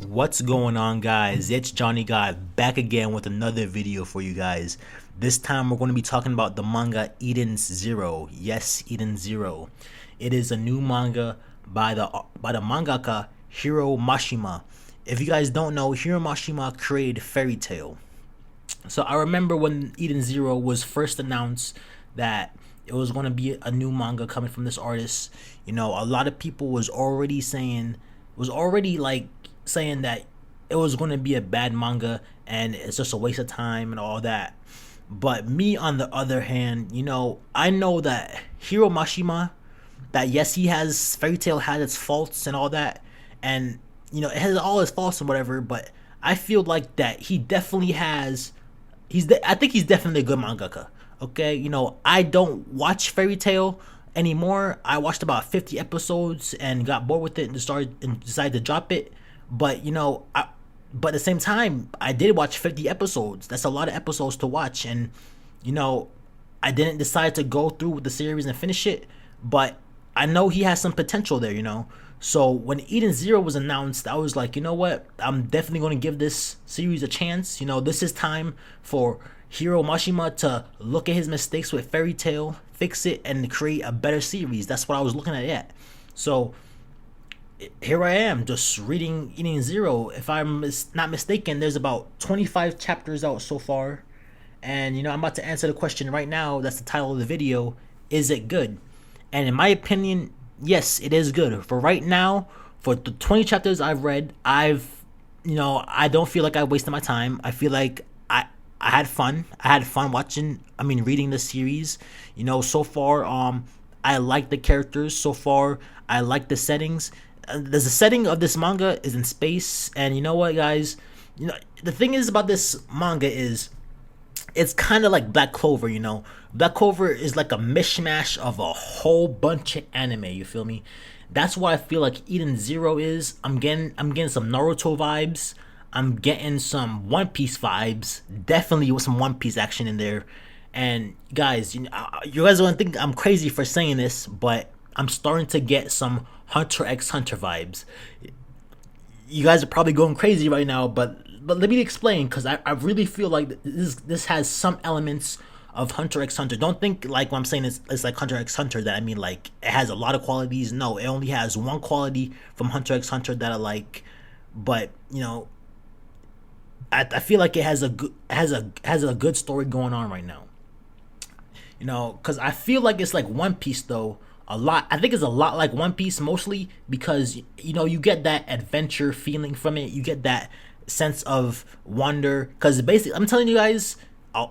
What's going on, guys? It's Johnny God back again with another video for you guys. This time we're going to be talking about the manga Endens Zero. Yes, Endens Zero. It is a new manga by the mangaka Hiro Mashima. If you guys don't know, Hiro Mashima created Fairy Tail. So I remember when Endens Zero was first announced that it was going to be a new manga coming from this artist. You know, a lot of people was already saying that it was going to be a bad manga and it's just a waste of time and all that. But me, on the other hand, you know, I know that Hiro Mashima, that yes, he has Fairy Tail had its faults and all that, and you know, it has all its faults and whatever. But I feel like that he definitely has. I think he's definitely a good mangaka. Okay, you know, I don't watch Fairy Tail anymore. I watched about 50 episodes and got bored with it and decided to drop it. But you know, but at the same time, I did watch 50 episodes. That's a lot of episodes to watch, and you know, I didn't decide to go through with the series and finish it. But I know he has some potential there, you know. So when Endens Zero was announced, I was like, you know what? I'm definitely going to give this series a chance. You know, this is time for Hiro Mashima to look at his mistakes with Fairy Tail, fix it, and create a better series. That's what I was looking at. So here I am, just reading Endens Zero. If I'm not mistaken, there's about 25 chapters out so far. And, you know, I'm about to answer the question right now. That's the title of the video. Is it good? And in my opinion, yes, it is good. For right now, for the 20 chapters I've read, you know, I don't feel like I wasted my time. I feel like I had fun. I had fun reading the series. You know, so far, I like the characters. So far, I like the settings. The setting of this manga is in space, and you know what, guys? You know, the thing is about this manga is it's kind of like Black Clover. You know, Black Clover is like a mishmash of a whole bunch of anime. You feel me? That's what I feel like Endens Zero is. I'm getting some Naruto vibes. I'm getting some One Piece vibes. Definitely with some One Piece action in there. And guys, you guys don't think I'm crazy for saying this, but I'm starting to get some Hunter x Hunter vibes. You guys are probably going crazy right now, but let me explain, because I really feel like this has some elements of Hunter x Hunter. Don't think like when I'm saying it's like Hunter x Hunter that I mean like it has a lot of qualities. No, it only has one quality from Hunter x Hunter that I like. But you know, I feel like it has a good story going on right now. You know, because I feel like it's like One Piece though. I think it's a lot like One Piece, mostly because you know you get that adventure feeling from it. You get that sense of wonder, because basically I'm telling you guys,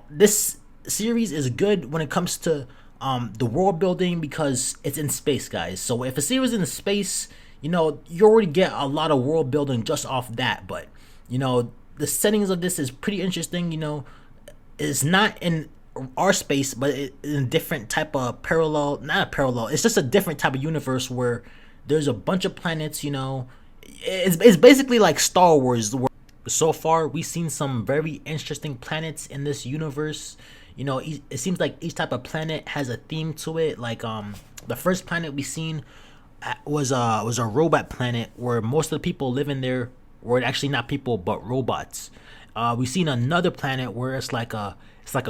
this series is good when it comes to the world building, because it's in space, guys. So if a series is in space, you know, you already get a lot of world building just off that. But you know, the settings of this is pretty interesting. You know, it's not in our space, but in a different type of parallel. Not a parallel, it's just a different type of universe where there's a bunch of planets. You know, it's basically like Star Wars. So far we've seen some very interesting planets in this universe. You know, it seems like each type of planet has a theme to it. Like the first planet we seen was a robot planet where most of the people living there were actually not people but robots. We've seen another planet where it's like a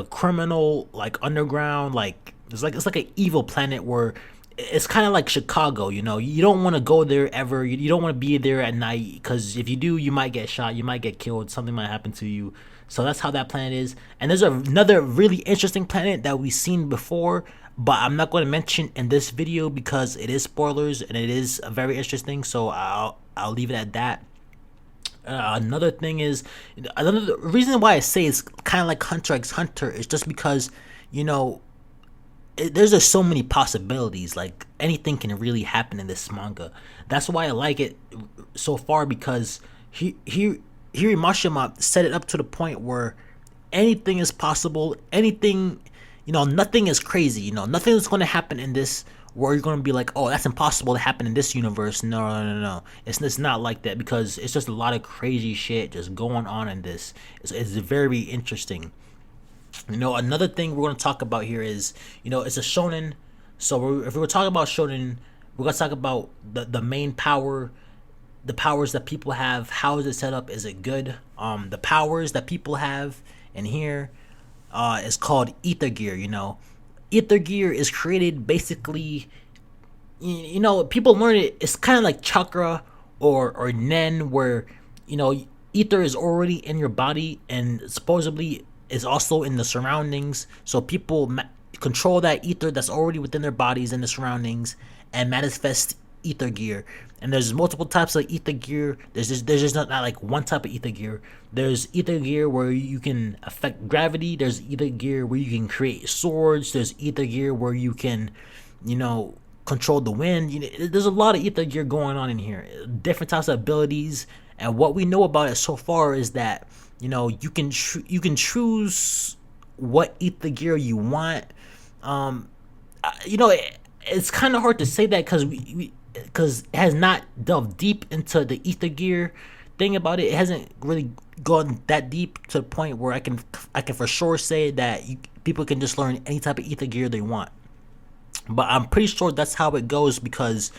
criminal, like underground, like it's like an evil planet where it's kind of like Chicago. You know, you don't want to go there ever. You don't want to be there at night, because if you do, you might get shot, you might get killed, something might happen to you. So that's how that planet is. And there's another really interesting planet that we've seen before, but I'm not going to mention in this video because it is spoilers and it is very interesting. So I'll leave it at that. Another thing is, another reason why I say it's kind of like Hunter x Hunter is just because, you know, there's just so many possibilities. Like anything can really happen in this manga. That's why I like it so far, because Hiro Mashima set it up to the point where anything is possible. Anything, you know, nothing is crazy. You know, nothing is going to happen in this where you're going to be like, oh, that's impossible to happen in this universe. No. It's not like that, because it's just a lot of crazy shit just going on in this. It's very interesting. You know, another thing we're going to talk about here is, you know, it's a shonen. So if we were talking about shonen, we're going to talk about the main power the powers that people have, how is it set up? Is it good? The powers that people have in here is called ether gear. Ether gear is created basically. People learn it. It's kind of like chakra or nen, where ether is already in your body and supposedly is also in the surroundings. So people control that ether that's already within their bodies and the surroundings and manifest ether gear. And there's multiple types of ether gear. There's just not like one type of ether gear. There's ether gear where you can affect gravity. There's ether gear where you can create swords. There's ether gear where you can, control the wind. There's a lot of ether gear going on in here. Different types of abilities. And what we know about it so far is that you can choose what ether gear you want. It's kind of hard to say that because it has not delved deep into the ether gear thing about it. It hasn't really gone that deep to the point where I can for sure say that people can just learn any type of ether gear they want. But I'm pretty sure that's how it goes because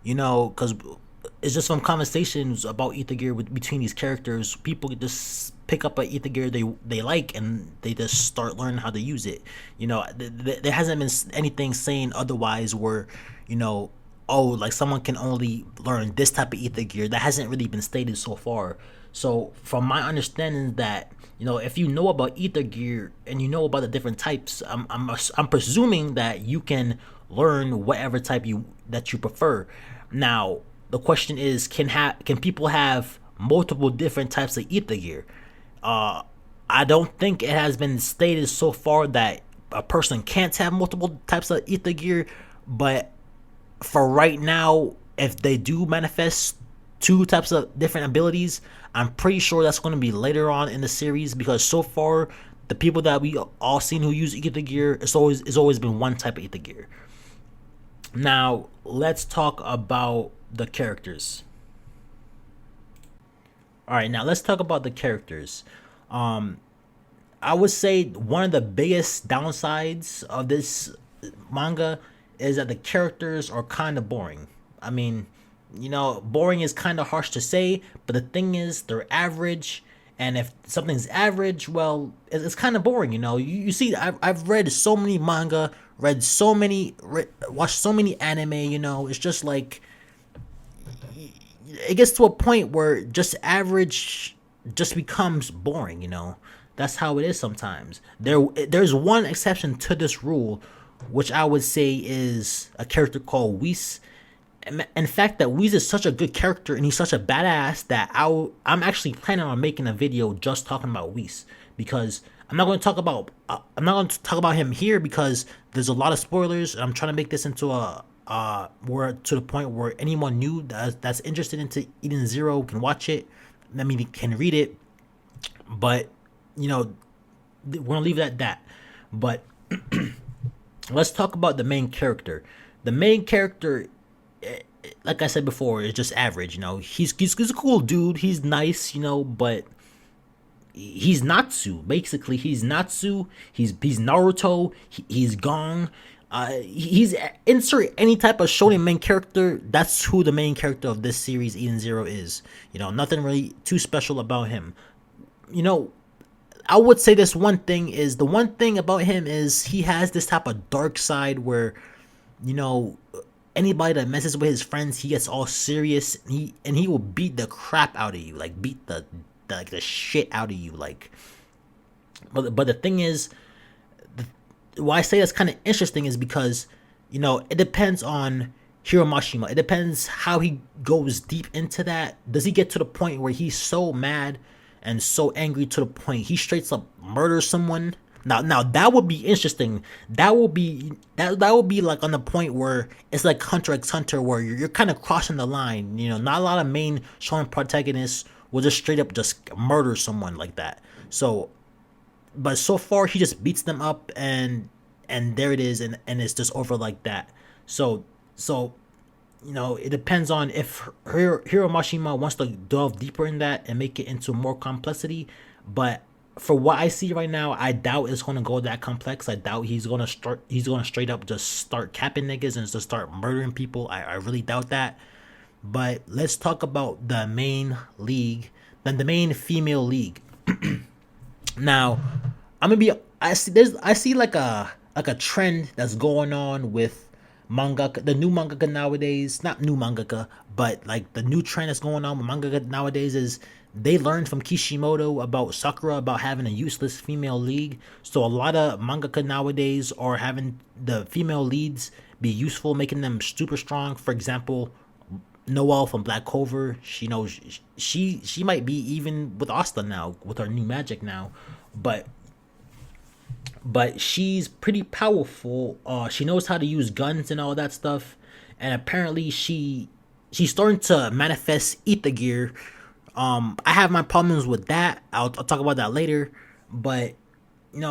it's just from conversations about ether gear between these characters. People just pick up a ether gear they like and they just start learning how to use it. There hasn't been anything saying otherwise where like someone can only learn this type of ether gear. That hasn't really been stated so far. So from my understanding that if you know about ether gear and you know about the different types, I'm presuming that you can learn whatever type that you prefer. Now the question is, can people have multiple different types of ether gear? I don't think it has been stated so far that a person can't have multiple types of ether gear, but for right now, if they do manifest two types of different abilities, I'm pretty sure that's going to be later on in the series, because so far the people that we all seen who use ether gear, it's always been one type of ether gear. Now let's talk about the characters. All right, now let's talk about the characters. I would say one of the biggest downsides of this manga is that the characters are kind of boring. I mean, boring is kind of harsh to say, but the thing is, they're average. And if something's average, well, it's kind of boring. You see, I've read so many manga, watched so many anime. It's just like it gets to a point where just average just becomes boring. That's how it is sometimes. There's one exception to this rule, which I would say is a character called Whis. In fact, that Whis is such a good character and he's such a badass that I'm actually planning on making a video just talking about Whis, because I'm not going to talk about him here because there's a lot of spoilers. And I'm trying to make this into where to the point where anyone new that's interested into Eden Zero can watch it. I mean, can read it, but we're gonna leave it at that. But let's talk about the main character. The main character, like I said before, is just average. He's a cool dude. He's nice, but he's Natsu. Basically, he's Natsu. He's Naruto. He's Gong. He's insert any type of shonen main character. That's who the main character of this series, Eden Zero, is. Nothing really too special about him. I would say the one thing about him is he has this type of dark side where, anybody that messes with his friends, he gets all serious and he will beat the crap out of you, like beat the shit out of you, like. But the thing is, why I say that's kind of interesting is because, it depends on Hiromashima. It depends how he goes deep into that. Does he get to the point where he's so mad and so angry to the point he straight up murders someone? Now that would be interesting. That would be like on the point where it's like Hunter x Hunter, where you're kind of crossing the line. Not a lot of main shonen protagonists will just straight up just murder someone like that. So, but so far he just beats them up and there it is, and it's just over like that. So it depends on if Hiromashima wants to delve deeper in that and make it into more complexity. But for what I see right now, I doubt it's gonna go that complex. I doubt he's gonna straight up just start capping niggas and just start murdering people. I really doubt that. But let's talk about the main league, then the main female league. Now, I'm gonna be. I see like a trend that's going on with mangaka, the new mangaka nowadays. Not new mangaka, but like the new trend that's going on with mangaka nowadays is they learned from Kishimoto about Sakura about having a useless female league. So a lot of mangaka nowadays are having the female leads be useful, making them super strong. For example, Noelle from Black Clover, she knows she might be even with Asta now with her new magic now, but she's pretty powerful. She knows how to use guns and all that stuff, and apparently she's starting to manifest ether gear. I have my problems with that. I'll talk about that later, but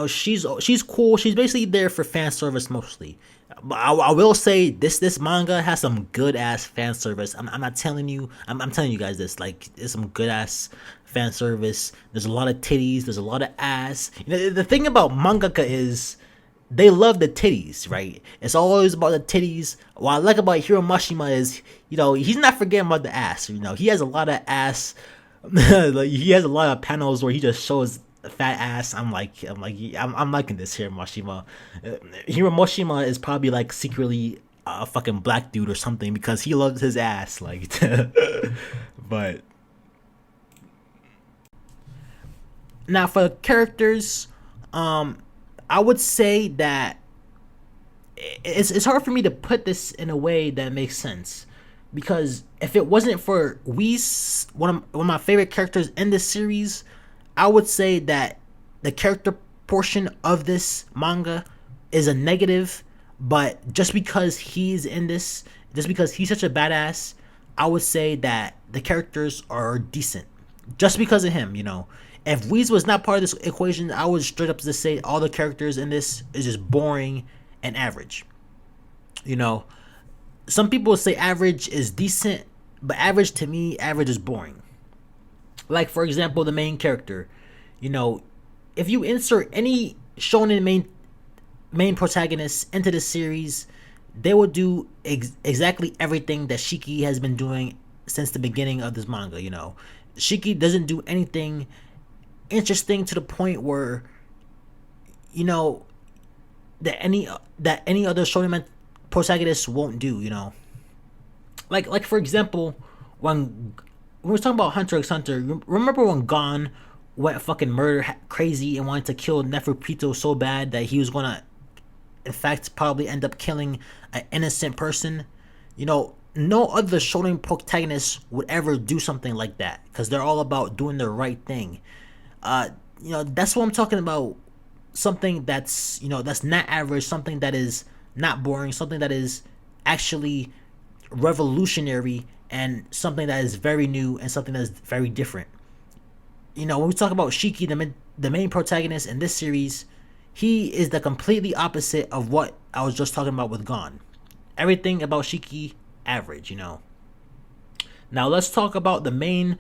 she's cool. She's basically there for fan service mostly. But I will say this manga has some good ass fan service. I'm not telling you. I'm telling you guys this. Like, it's some good ass fan service. There's a lot of titties. There's a lot of ass. The thing about mangaka is they love the titties, right? It's always about the titties. What I like about Hiro Mashima is, he's not forgetting about the ass. He has a lot of ass. Like, he has a lot of panels where he just shows fat ass. I'm liking this Hiro Mashima. Hiro Mashima is probably like secretly a fucking black dude or something because he loves his ass. Like, but now for the characters, I would say that it's hard for me to put this in a way that makes sense, because if it wasn't for Whis, one of my favorite characters in this series, I would say that the character portion of this manga is a negative. But just because he's in this, just because he's such a badass, I would say that the characters are decent just because of him. If Whis was not part of this equation, I would straight up just say all the characters in this is just boring and average. You know, some people say average is decent, but average, to me, average is boring. Like, for example, the main character. If you insert any shonen main protagonist into the series, they will do exactly everything that Shiki has been doing since the beginning of this manga. Shiki doesn't do anything interesting to the point where that any other shonen protagonist won't do. Like for example, when we were talking about Hunter x Hunter, remember when Gon went fucking murder crazy and wanted to kill Neferpito so bad that he was gonna, in fact, probably end up killing an innocent person? No other shonen protagonist would ever do something like that because they're all about doing the right thing. That's what I'm talking about. Something that's not average, something that is not boring, something that is actually revolutionary, and something that is very new and something that is very different. When we talk about Shiki, the main protagonist in this series, he is the completely opposite of what I was just talking about with Gon. Everything about Shiki, average. Now let's talk about the main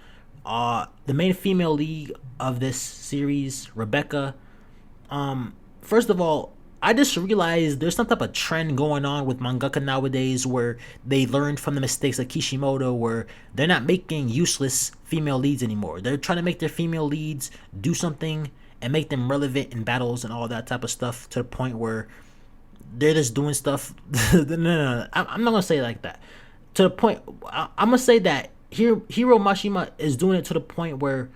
female lead of this series, Rebecca. First of all, I just realized there's some type of trend going on with mangaka nowadays where they learned from the mistakes of Kishimoto, where they're not making useless female leads anymore. They're trying to make their female leads do something and make them relevant in battles and all that type of stuff, to the point where they're just doing stuff. No. I'm not gonna say it like that. To the point, I'm gonna say that Hiro Mashima is doing it to the point where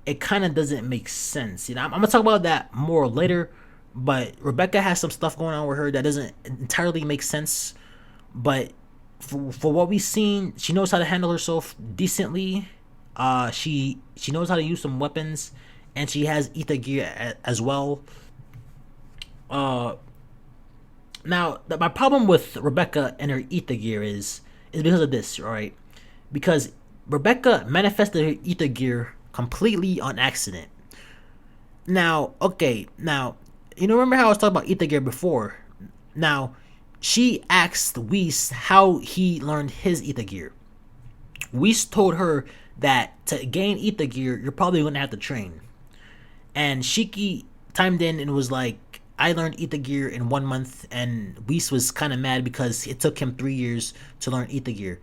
it kind of doesn't make sense. I'm gonna talk about that more later. But Rebecca has some stuff going on with her that doesn't entirely make sense. But for what we've seen, she knows how to handle herself decently. She knows how to use some weapons, and she has ether gear as well. Now my problem with Rebecca and her ether gear is because of this, right? Because Rebecca manifested her ether gear completely on accident. Now, remember how I was talking about ether gear before? Now, she asked Whis how he learned his ether gear. Whis told her that to gain ether gear, you're probably going to have to train. And Shiki timed in and was like, I learned ether gear in 1 month, and Whis was kind of mad because it took him 3 years to learn ether gear.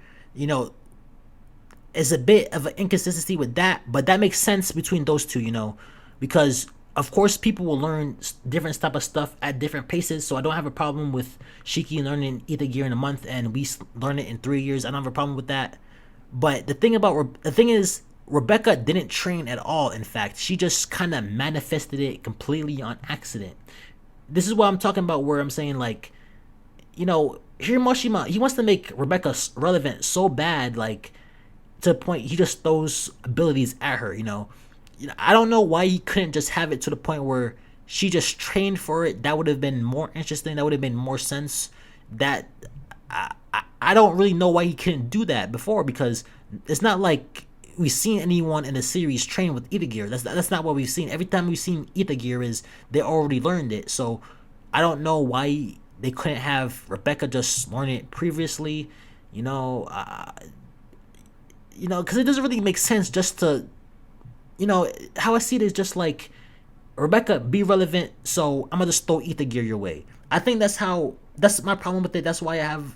is a bit of an inconsistency with that, but that makes sense between those two, because of course people will learn different type of stuff at different paces. So I don't have a problem with Shiki learning Ether Gear in a month and we learn it in 3 years. I don't have a problem with that. But the thing is, Rebecca didn't train at all. In fact, she just kind of manifested it completely on accident. This is what I'm talking about, where I'm saying like, Hiromoshima, he wants to make Rebecca relevant so bad, like to the point he just throws abilities at her. I don't know why he couldn't just have it to the point where she just trained for it. That would have been more interesting. That would have been more sense. That I don't really know why he couldn't do that before, because it's not like we've seen anyone in the series train with Ether Gear. That's not what we've seen. Every time we've seen Ether Gear is they already learned it. So I don't know why they couldn't have Rebecca just learn it previously. Because it doesn't really make sense just to, how I see it is just like, Rebecca, be relevant, so I'm gonna just throw Ether Gear your way. I think that's my problem with it. That's why I have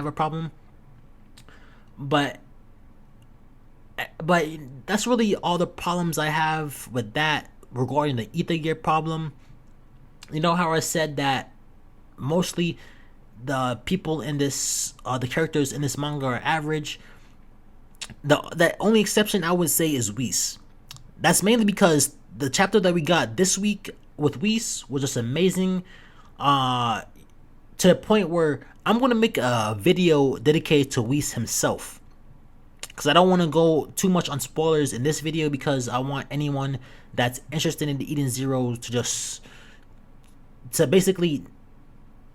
a problem. But but that's really all the problems I have with that regarding the Ether Gear problem. You know how I said that mostly the people in this, the characters in this manga are average. The only exception I would say is Whis. That's mainly because the chapter that we got this week with Whis was just amazing. Uh, to the point where I'm gonna make a video dedicated to Whis himself, because I don't want to go too much on spoilers in this video, because I want anyone that's interested in the Eden Zero to basically,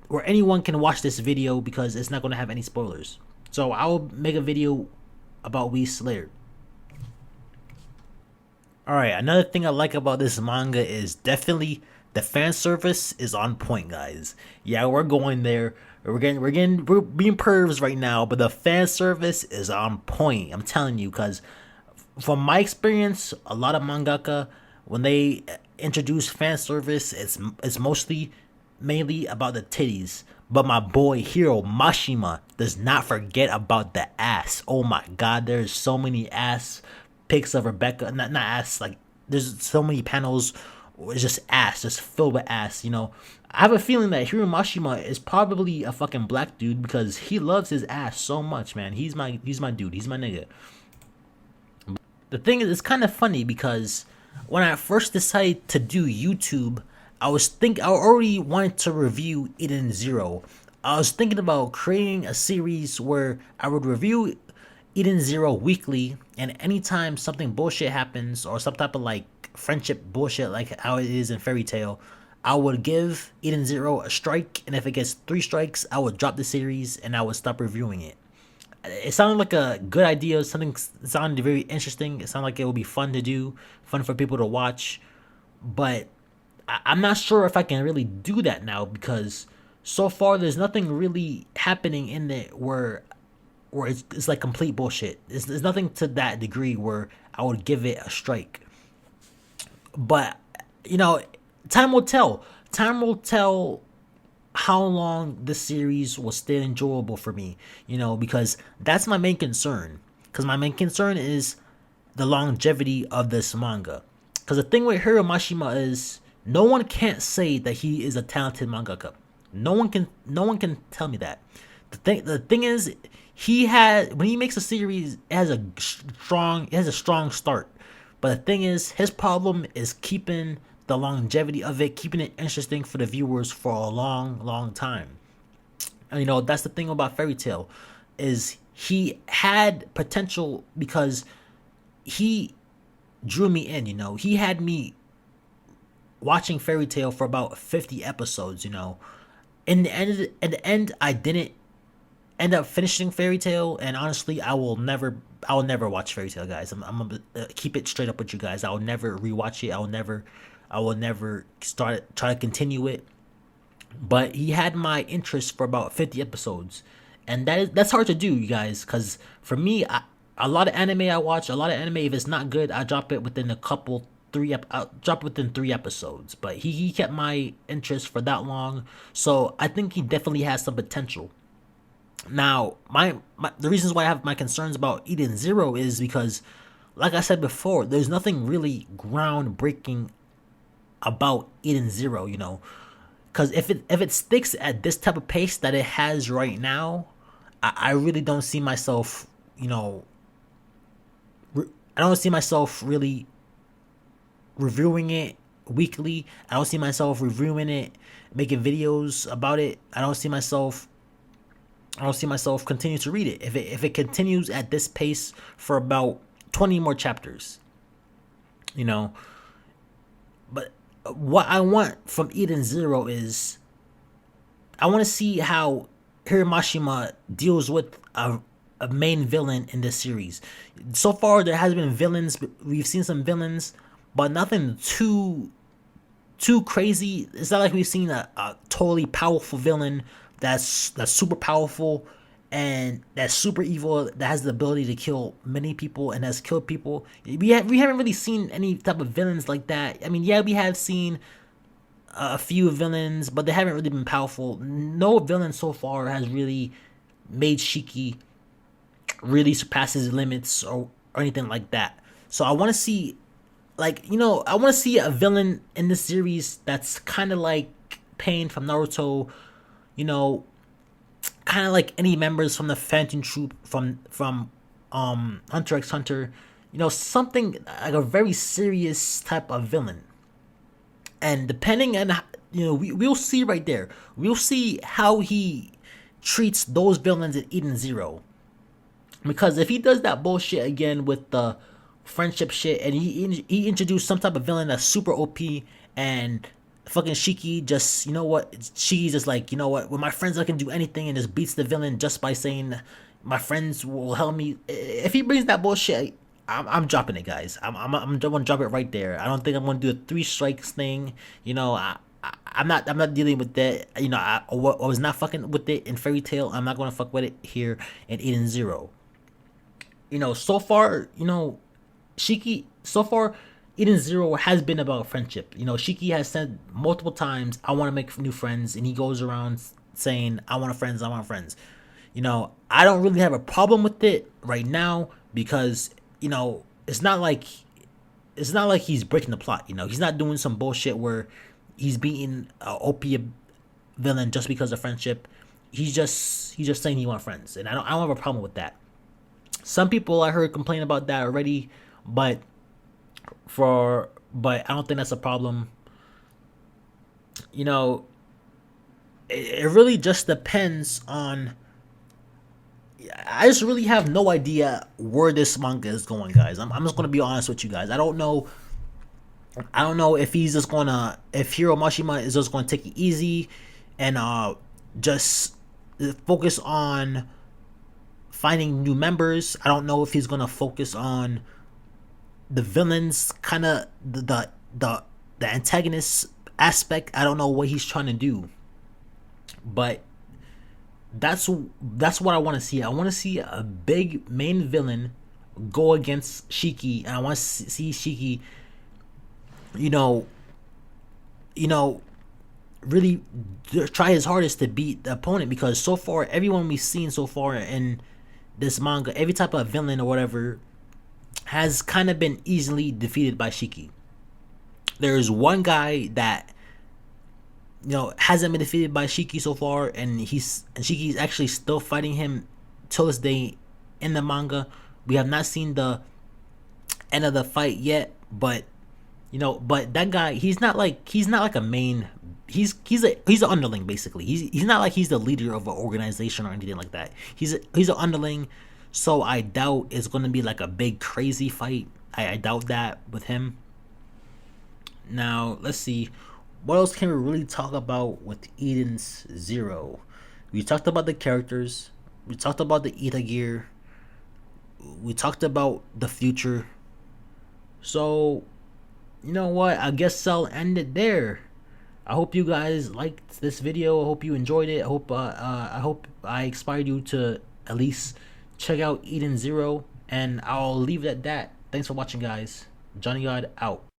where anyone can watch this video, because it's not going to have any spoilers. So I will make a video about Whis later. Alright, another thing I like about this manga is definitely the fan service is on point, guys. Yeah, we're going there. We're being pervs right now, but the fan service is on point. I'm telling you, because from my experience, a lot of mangaka, when they introduce fan service, it's mainly about the titties. But my boy Hiro Mashima does not forget about the ass. Oh my god, there's so many ass pics of Rebecca. Not ass, like there's so many panels where it's just ass, just filled with ass. I have a feeling that Hiro Mashima is probably a fucking black dude, because he loves his ass so much, man. He's my dude. He's my nigga. The thing is, it's kind of funny, because when I first decided to do YouTube, I already wanted to review Eden Zero. I was thinking about creating a series where I would review Eden Zero weekly, and anytime something bullshit happens, or some type of like friendship bullshit like how it is in Fairy Tail, I would give Eden Zero a strike, and if it gets 3 strikes, I would drop the series and I would stop reviewing it. It sounded like a good idea. It sounded very interesting. It sounded like it would be fun to do, fun for people to watch. But I'm not sure if I can really do that now, because so far there's nothing really happening in it where it's like complete bullshit. There's nothing to that degree where I would give it a strike. But time will tell. Time will tell how long this series will stay enjoyable for me, because that's my main concern. Because my main concern is the longevity of this manga. Because the thing with Hiro Mashima is, no one can't say that he is a talented mangaka. No one can tell me that. The thing is, when he makes a series, it has a strong start. But the thing is, his problem is keeping the longevity of it, keeping it interesting for the viewers for a long time. And that's the thing about Fairy Tail, is he had potential, because he drew me in. He had me watching Fairy Tail for about 50 episodes. In the end, I didn't end up finishing Fairy Tail, and honestly, I will never watch Fairy Tail, guys. I'm gonna keep it straight up with you guys. I will never rewatch it. I will never try to continue it. But he had my interest for about 50 episodes, and that's hard to do, you guys. Because for me, a lot of anime I watch, if it's not good, I drop it within I'll drop within 3 episodes. But he kept my interest for that long, so I think he definitely has some potential. Now, my the reasons why I have my concerns about Eden Zero is because, like I said before, there's nothing really groundbreaking about Eden Zero. Because if it sticks at this type of pace that it has right now, I really don't see myself. I don't see myself really reviewing it weekly. I don't see myself reviewing it, making videos about it. I don't see myself continue to read it. If it continues at this pace for about 20 more chapters, you know. But what I want from Eden Zero is I want to see how Hiramashima deals with a main villain in this series. So far, there has been villains. We've seen some villains, but nothing too crazy. It's not like we've seen a totally powerful villain that's super powerful and that's super evil, that has the ability to kill many people and has killed people. We haven't really seen any type of villains like that. I mean, yeah, we have seen a few villains, but they haven't really been powerful. No villain so far has really made Shiki really surpass his limits or anything like that. So I want to see, I want to see a villain in this series that's kind of like Pain from Naruto, you know, kind of like any members from the Phantom Troop from Hunter x Hunter, something like a very serious type of villain. And depending on, we'll see right there. We'll see how he treats those villains in Eden Zero. Because if he does that bullshit again with the friendship shit, and he introduced some type of villain that's super OP, and fucking Shiki just, Shiki's just like, with my friends I can do anything, and just beats the villain just by saying my friends will help me. If he brings that bullshit, I'm dropping it, guys. I'm gonna drop it right there. I don't think I'm gonna do a 3 strikes thing. I'm not dealing with that. I was not fucking with it in Fairy Tail. I'm not gonna fuck with it here in Eden Zero. So far, Shiki, so far, Eden Zero has been about friendship. Shiki has said multiple times, I want to make new friends, and he goes around saying, I want friends, I want friends. I don't really have a problem with it right now because, it's not like he's breaking the plot. He's not doing some bullshit where he's beating a OP villain just because of friendship. He's just saying he wants friends, and I don't have a problem with that. Some people I heard complain about that already, but I don't think that's a problem. It really just depends on. I just really have no idea where this manga is going, guys. I'm just gonna be honest with you guys. I don't know if if Hiro Mashima is just gonna take it easy and just focus on finding new members. I don't know if he's gonna focus on the villains, kind of the antagonist aspect. I don't know what he's trying to do, but that's what I want to see. I want to see a big main villain go against Shiki, and I want to see Shiki, you know, really try his hardest to beat the opponent, because so far everyone we've seen so far in this manga, every type of villain or whatever, has kind of been easily defeated by Shiki. There's one guy that hasn't been defeated by Shiki so far, and Shiki's actually still fighting him till this day in the manga. We have not seen the end of the fight yet, but but that guy, he's not like a main. He's an underling basically. He's not like he's the leader of an organization or anything like that. He's an underling, so I doubt it's gonna be like a big crazy fight. I doubt that with him. Now let's see, what else can we really talk about with Eden's Zero? We talked about the characters. We talked about the Ita gear. We talked about the future. So, you know what? I guess I'll end it there. I hope you guys liked this video. I hope you enjoyed it. I hope I inspired you to at least check out Eden Zero, and I'll leave it at that. Thanks for watching, guys. Johnny God out.